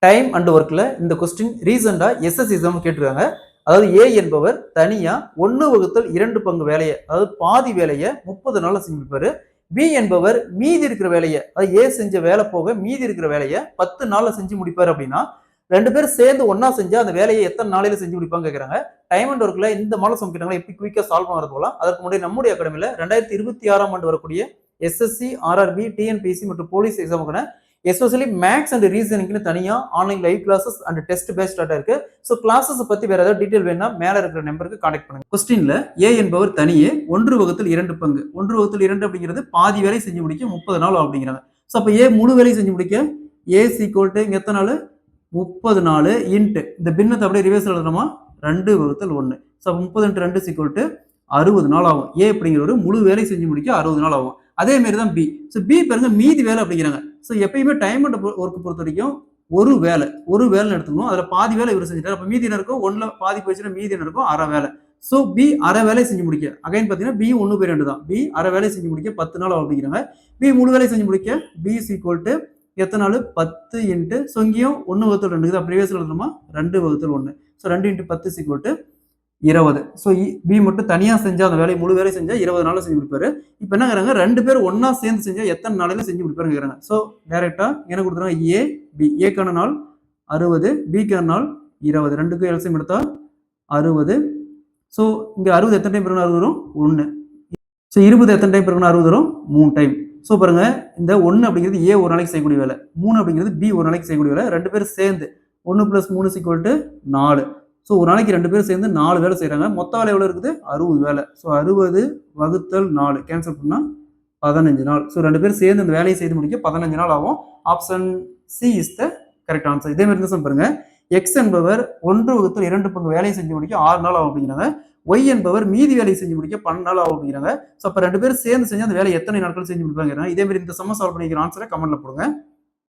Time and ஒர்க்ல இந்த question ரீசெண்டா எஸ்எஸ்சி எக்ஸாம் கேட்டிருக்காங்க. அதாவது ஏ என்பவர் தனியா 1/2 பங்கு வேலையை, அதாவது பாதி வேலையை 30 நாள்ல செஞ்சிருப்பாரு. பி என்பவர் மீதி இருக்கிற வேலையை, அதாவது ஏ செஞ்ச வேலை போக மீதி இருக்கிற வேலையை 10 நாள்ல செஞ்சு முடிப்பாரு அப்படின்னா, 2 பேரும் சேர்ந்து ஒன்னா செஞ்சா அந்த வேலையை எத்தனை நாளையில செஞ்சு முடிப்பாங்க கேக்குறாங்க. டைம் அண்ட் ஒர்க்ல இந்த மாடல் சம் கேட்டாங்களா எப்படி குயிக்கா சால்வ் பண்றது போல. அதற்கு முன்னாடி நம்முடைய அகாடமில 2026ஆம் ஆண்டு வரக்கூடிய எஸ்எஸ்சி, ஆர்ஆர்பி, டிஎன்பிஎஸ்சி மற்றும் போலீஸ் எக்ஸாமுக்கான எஸ்பெஷலி மேக்ஸ் அண்ட் ரீசனிங்னு தனியா online live classes and test based start இருக்கு. ஸோ கிளாஸஸ் பத்தி வேற ஏதாவது டீடைல் வேணா மேல இருக்கிற நம்பருக்கு கான்டாக்ட் பண்ணுங்க. கொஸ்டின்ல ஏ என்பவர் தனியே 1/2 பங்கு, 1/2 அப்படிங்கிறது பாதி வேலை செஞ்சு முடிக்க 30 நாள் அப்படிங்கிறாங்க. ஸோ அப்ப ஏ முழு வேலை செஞ்சு முடிக்க ஏ சீக்வல் டு எத்தனை நாள்? 30 நாள் இன்ட்டு இந்த பின்னத்தை அப்படியே ரிவர்ஸ் எழுதணுமா? 2/1. ஸோ 30 × 2 சீக்வல் டு 60 நாள் ஆகும். ஏ அப்படிங்கிற ஒரு முழு வேலை செஞ்சு முடிக்க 60 நாள் ஆகும். அதே மாதிரி தான் பி. ஸோ பி பாருங்க மீதி வேலை அப்படிங்கிறாங்க. ஸோ எப்பயுமே டைம் அண்ட் ஒர்க் பொறுத்த வரைக்கும் ஒரு வேலை எடுத்துக்கணும். அதில் பாதி வேலை இவர் செஞ்சுட்டாரு. அப்போ மீதி என்ன இருக்கும்? 1ல பாதி போச்சுன்னா மீதி என்ன இருக்கும்? அரை வேலை. ஸோ பி அரை வேலை செஞ்சு முடிக்க, அகைன் பார்த்தீங்கன்னா பி 1/2 தான். பி அரை வேலை செஞ்சு முடிக்க 10 நாள் அப்படிங்கிறாங்க. பி முழு வேலை செஞ்சு முடிக்க பி ஈக்குவல் டு எத்தனை நாள்? 10 இன்ட்டு, ஸோ இங்கேயும் 1/2 தான் ப்ரீவியஸ் எழுதணுமா? 2/1. So 2 × 10 equal to 20. So B மட்டும் தனியாக செஞ்சா அந்த வேலையை முழு வேலை செஞ்சா 20 நாளில் செஞ்சு கொடுப்பாரு. இப்போ என்ன கேட்குறாங்க? 2 பேர் ஒன்னா சேர்ந்து செஞ்சா எத்தனை நாளையில செஞ்சு கொடுப்பாருன்னு கேட்குறாங்க. ஸோ டைரக்டா என்ன கொடுத்துறாங்க? ஏ பி. ஏக்கான நாள் 60, பிக்கான நாள் 20. ரெண்டுக்கும் எல்சிஎம் எடுத்தா 60. ஸோ இங்கே 60 எத்தனை டைம் பிறகு 60 வரும்? 1. ஸோ 20 எத்தனை டைம் பிறகு 60 வரும்? 3 டைம். ஸோ பாருங்க, இந்த 1 அப்படிங்கிறது ஏ ஒரு நாளைக்கு செய்யக்கூடிய வேலை, 3 அப்படிங்கிறது பி ஒரு நாளைக்கு செய்யக்கூடிய வேலை. 2 பேரும் சேர்ந்து 1 + 3 = 4. ஸோ ஒரு நாளைக்கு 2 பேரும் சேர்ந்து 4 வேலை செய்கிறாங்க. மொத்த வேலை எவ்வளோ இருக்குது? 60 வேலை. ஸோ 60 × 4 கேன்சல் பண்ணால் 15 நாள். ஸோ 2 பேரும் சேர்ந்து அந்த வேலையை செய்து முடிக்க 15 நாள் ஆகும். Option C is the correct answer. இதே மாதிரி தான் பாருங்க, எக்ஸ் என்பவர் 1/2 பங்கு வேலையை செஞ்சு முடிக்க 6 நாள் ஆகும் அப்படிங்கிறாங்க. ஒய் என்பவர் மீதி வேலையை செஞ்சு முடிக்க 12 நாள் ஆகும் அப்படிங்கிறாங்க. ஸோ அப்போ 2 பேரும் சேர்ந்து செஞ்சு அந்த வேலை எத்தனை நாட்கள் செஞ்சு முடிப்பாங்க? இதே மாதிரி இந்த சம்ம சால்வ் பண்ணிக்கிற ஆன்சரை கமெண்ட்ல போடுங்க.